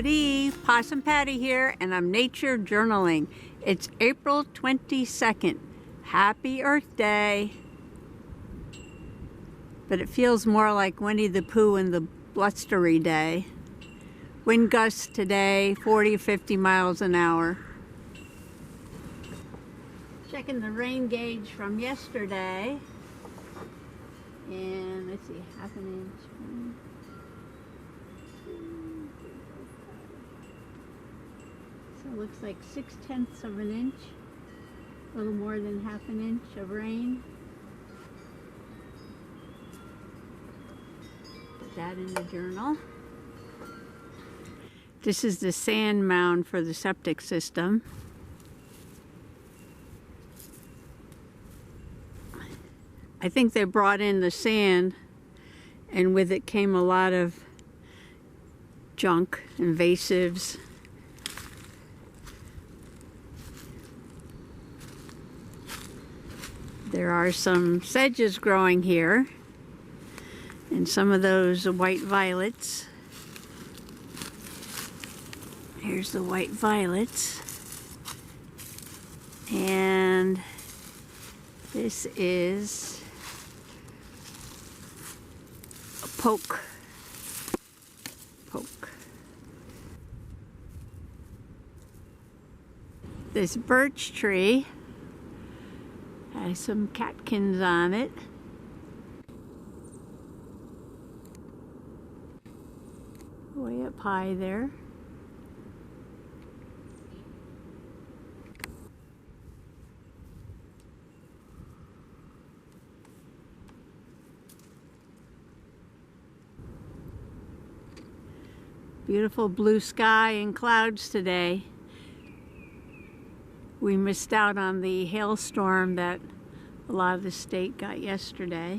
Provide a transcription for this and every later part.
Howdy, Possum Patty here, and I'm nature journaling. It's April 22nd. Happy Earth Day. But it feels more like Winnie the Pooh and the blustery day. Wind gusts today, 40 to 50 miles an hour. Checking the rain gauge from yesterday. And let's see, half an inch. So it looks like 6/10 of an inch, a little more than half an inch of rain. Put that in the journal. This is the sand mound for the septic system. I think they brought in the sand, and with it came a lot of junk, invasives. There are some sedges growing here, and some of those white violets. Here's the white violets. And this is a poke. This birch tree has some catkins on it. Way up high there. Beautiful blue sky and clouds today. We missed out on the hailstorm that a lot of the state got yesterday.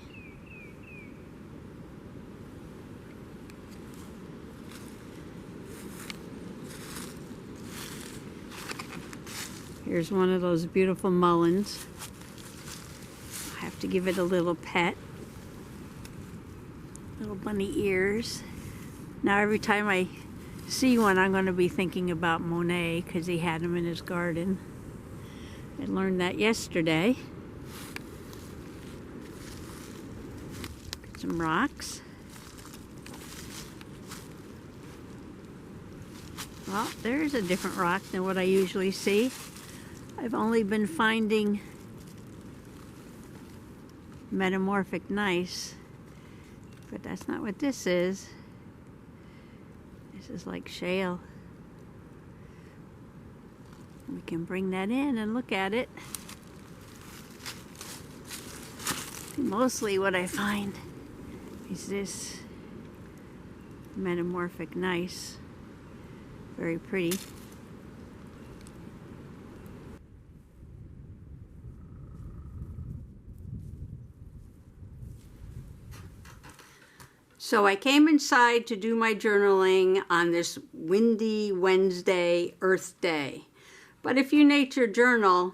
Here's one of those beautiful mulleins. I have to give it a little pet. Little bunny ears. Now every time I see one, I'm going to be thinking about Monet because he had them in his garden. I learned that yesterday. Some rocks. Well, there's a different rock than what I usually see. I've only been finding metamorphic gneiss, but that's not what this is. This is like shale. We can bring that in and look at it. Mostly what I find is this metamorphic gneiss. Very pretty. So I came inside to do my journaling on this windy Wednesday, Earth Day. But if you nature journal,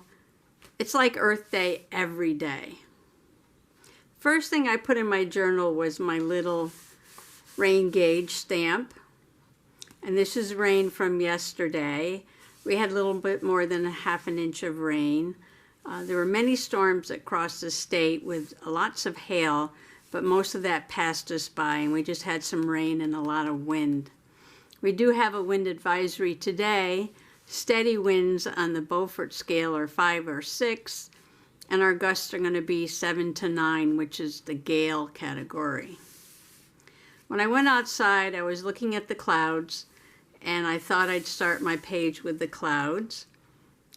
it's like Earth Day every day. First thing I put in my journal was my little rain gauge stamp. And this is rain from yesterday. We had a little bit more than a half an inch of rain. There were many storms that crossed the state with lots of hail, but most of that passed us by, and we just had some rain and a lot of wind. We do have a wind advisory today. Steady winds on the Beaufort scale are 5 or 6, and our gusts are going to be 7 to 9, which is the gale category. When I went outside, I was looking at the clouds, and I thought I'd start my page with the clouds.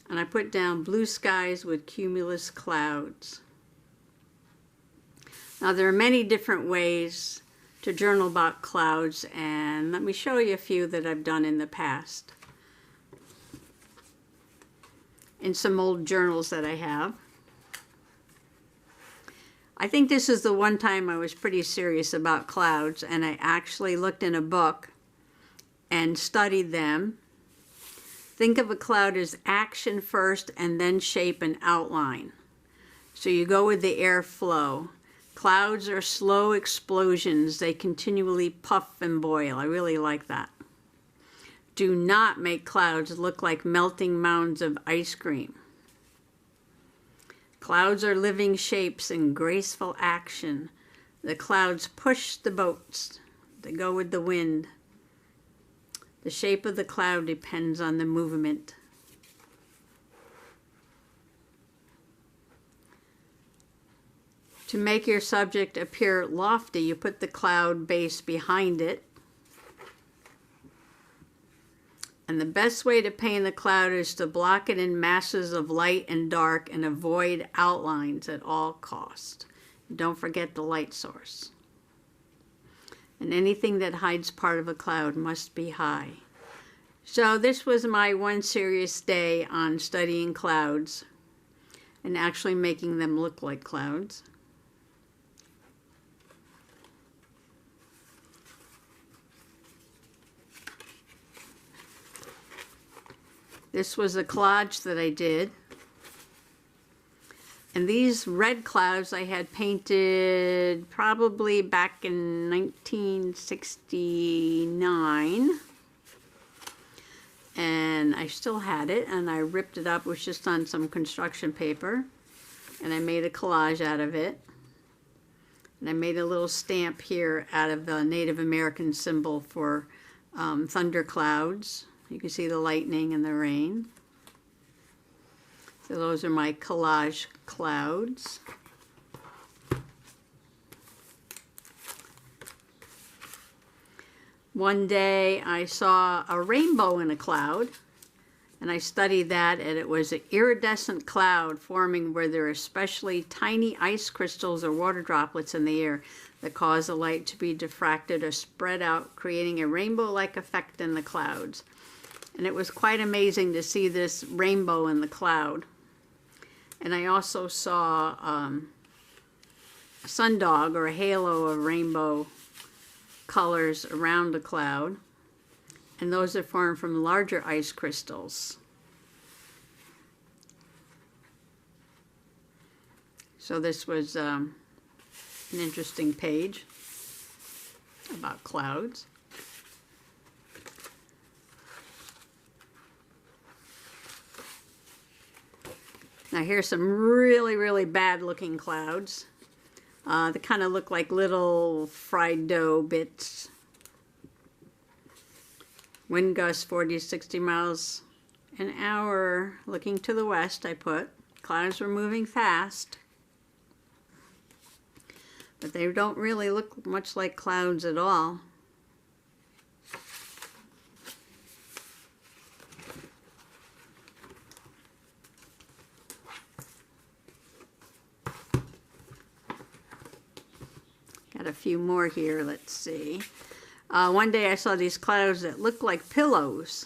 And I put down blue skies with cumulus clouds. Now there are many different ways to journal about clouds, and let me show you a few that I've done in the past. In some old journals that I have. I think this is the one time I was pretty serious about clouds, and I actually looked in a book and studied them. Think of a cloud as action first and then shape and outline. So you go with the airflow. Clouds are slow explosions. They continually puff and boil. I really like that. do not make clouds look like melting mounds of ice cream. Clouds are living shapes in graceful action. The clouds push the boats. They go with the wind. The shape of the cloud depends on the movement. To make your subject appear lofty, you put the cloud base behind it. And the best way to paint a cloud is to block it in masses of light and dark and avoid outlines at all costs. Don't forget the light source. And anything that hides part of a cloud must be high. So this was my one serious day on studying clouds and actually making them look like clouds. This was a collage that I did. And these red clouds I had painted probably back in 1969. And I still had it, and I ripped it up. It was just on some construction paper. And I made a collage out of it. And I made a little stamp here out of the Native American symbol for thunderclouds. You can see the lightning and the rain. So those are my collage clouds. One day I saw a rainbow in a cloud, and I studied that, and it was an iridescent cloud forming where there are especially tiny ice crystals or water droplets in the air that cause the light to be diffracted or spread out, creating a rainbow-like effect in the clouds. And it was quite amazing to see this rainbow in the cloud. And I also saw a sundog, or a halo of rainbow colors around the cloud. And those are formed from larger ice crystals. So this was an interesting page about clouds. Now here's some really, really bad looking clouds. They kind of look like little fried dough bits. Wind gusts 40 to 60 miles an hour. Looking to the west, I put. Clouds were moving fast. But they don't really look much like clouds at all. Got a few more here, let's see. One day I saw these clouds that looked like pillows.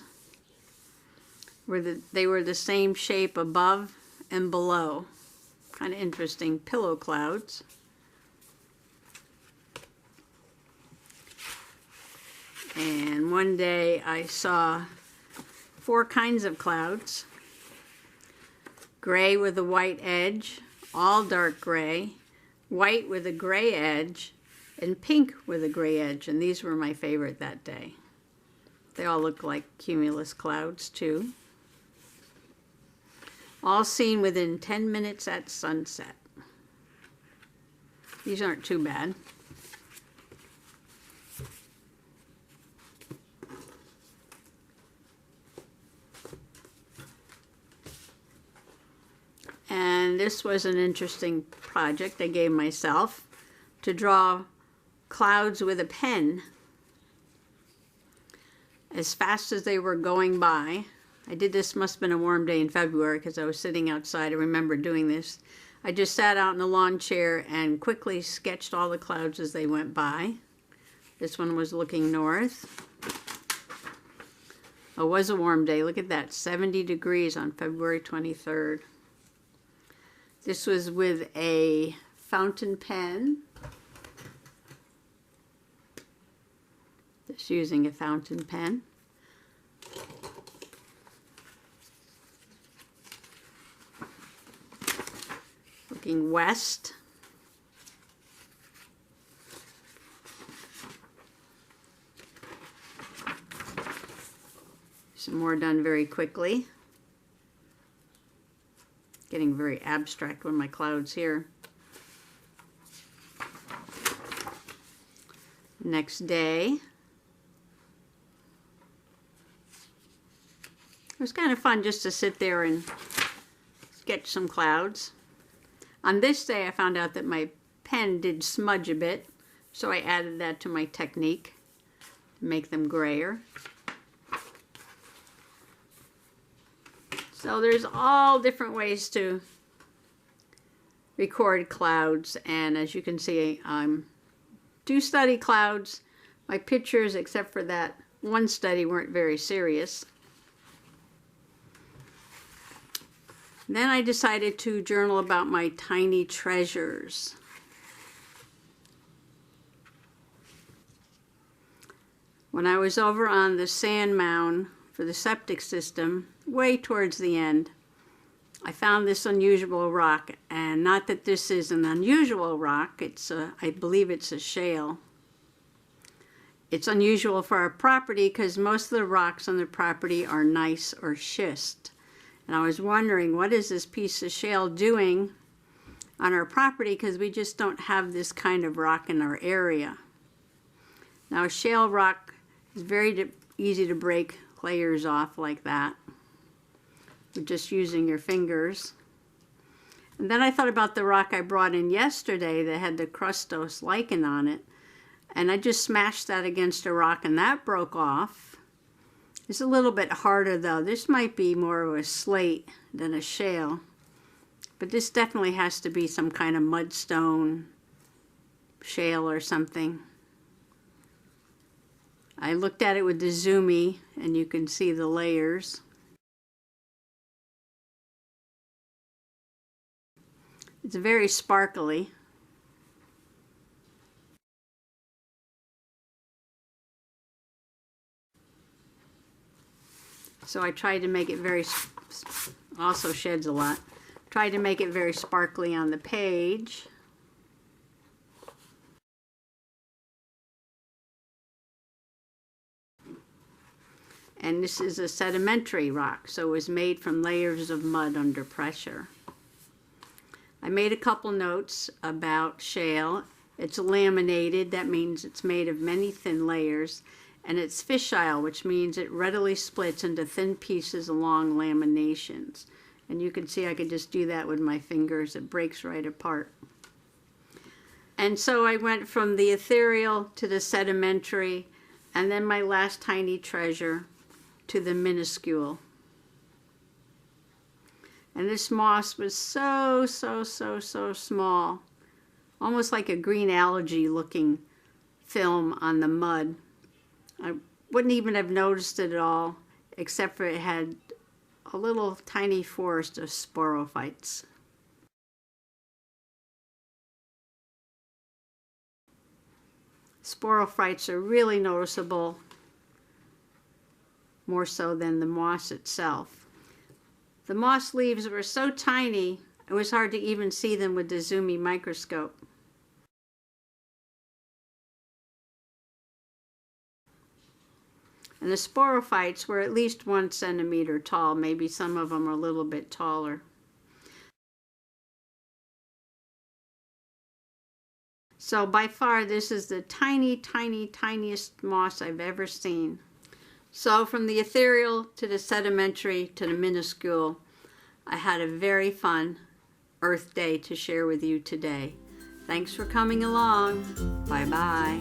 They were the same shape above and below. Kind of interesting, pillow clouds. And one day I saw 4 kinds of clouds. Gray with a white edge, all dark gray, white with a gray edge, and pink with a gray edge, and these were my favorite that day. They all look like cumulus clouds too. All seen within 10 minutes at sunset. These aren't too bad. And this was an interesting project I gave myself, to draw clouds with a pen as fast as they were going by. I did this, must have been a warm day in February because I was sitting outside. I remember doing this. I just sat out in the lawn chair and quickly sketched all the clouds as they went by. This one was looking north. It was a warm day. Look at that, 70 degrees on February 23rd. This was with a fountain pen. Just using a fountain pen. Looking west. some more done very quickly. Getting very abstract with my clouds here. Next day. It was kind of fun just to sit there and sketch some clouds. On this day I found out that my pen did smudge a bit, so I added that to my technique to make them grayer. So there's all different ways to record clouds, and as you can see, I do study clouds. My pictures, except for that one study, weren't very serious. Then I decided to journal about my tiny treasures. When I was over on the sand mound for the septic system, way towards the end, I found this unusual rock, and not that this is an unusual rock, I believe it's a shale. It's unusual for our property because most of the rocks on the property are gneiss or schist. And I was wondering, what is this piece of shale doing on our property, because we just don't have this kind of rock in our area. Now, shale rock is very easy to break layers off like that with just using your fingers. And then I thought about the rock I brought in yesterday that had the crustose lichen on it, and I just smashed that against a rock and that broke off. It's a little bit harder though. This might be more of a slate than a shale, but this definitely has to be some kind of mudstone shale or something. I looked at it with the zoomie and you can see the layers. It's very sparkly. So I tried to make it very, also sheds a lot. Tried to make it very sparkly on the page. And this is a sedimentary rock, so it was made from layers of mud under pressure. I made a couple notes about shale. It's laminated, that means it's made of many thin layers. And it's fissile, which means it readily splits into thin pieces along laminations. And you can see I could just do that with my fingers. It breaks right apart. And so I went from the ethereal to the sedimentary, and then my last tiny treasure to the minuscule. And this moss was so small, almost like a green algae looking film on the mud. I wouldn't even have noticed it at all, except for it had a little tiny forest of sporophytes. Sporophytes are really noticeable, more so than the moss itself. The moss leaves were so tiny, it was hard to even see them with the zoomie microscope. And the sporophytes were at least 1 centimeter tall. Maybe some of them are a little bit taller. So by far, this is the tiniest moss I've ever seen. So from the ethereal to the sedimentary to the minuscule, I had a very fun Earth Day to share with you today. Thanks for coming along. Bye-bye.